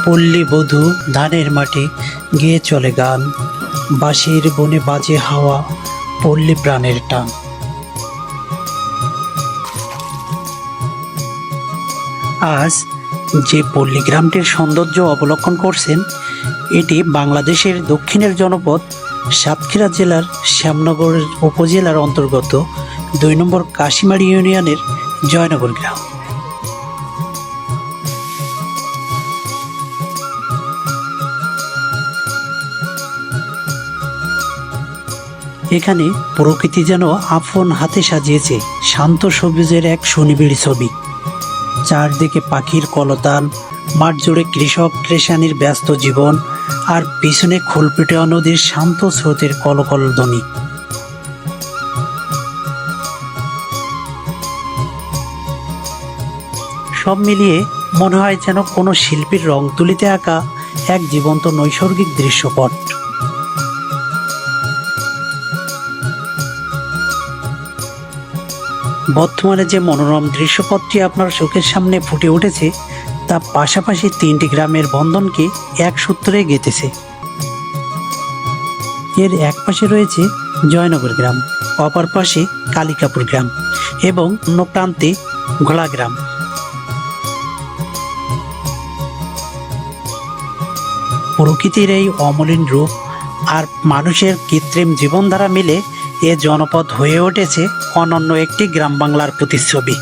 পল্লী বধূ ধানের মাঠে গেয়ে চলে গান, বাঁশির বনে বাজে হাওয়া, পল্লী প্রাণের টান। আজ যে পল্লী গ্রামটির সৌন্দর্য অবলোকন করছেন, এটি বাংলাদেশের দক্ষিণের জনপদ সাতক্ষীরা জেলার শ্যামনগর উপজেলার অন্তর্গত ২ নম্বর কাশিমারি ইউনিয়নের জয়নগর গ্রাম। এখানে প্রকৃতি যেন আপন হাতে সাজিয়েছে শান্ত সবুজের এক সুনিবিড় ছবি। চারদিকে পাখির কলতান, মাঠ জুড়ে কৃষক কৃষানির ব্যস্ত জীবন, আর পিছনে খোলপিটা নদীর শান্ত স্রোতের কলকল ধ্বনি। সব মিলিয়ে মনে হয় যেন কোনো শিল্পীর রং তুলিতে আঁকা এক জীবন্ত নৈসর্গিক দৃশ্যপট। বর্তমানে যে মনোরম দৃশ্যপটটি আপনার চোখের সামনে ফুটে উঠেছে, তা পাশাপাশি ৩টি গ্রামের বন্ধনকে এক সূত্রে গেঁথেছে। এর এক পাশে রয়েছে জয়নগর গ্রাম, অপর পাশে কালিকাপুর গ্রাম এবং অন্য প্রান্তে ঘোলা গ্রাম। প্রকৃতির এই অমলিন রূপ আর মানুষের কৃত্রিম জীবনধারা মিলে এ জনপদ হয়ে উঠেছে অনন্য একটি গ্রাম বাংলার প্রতিচ্ছবি।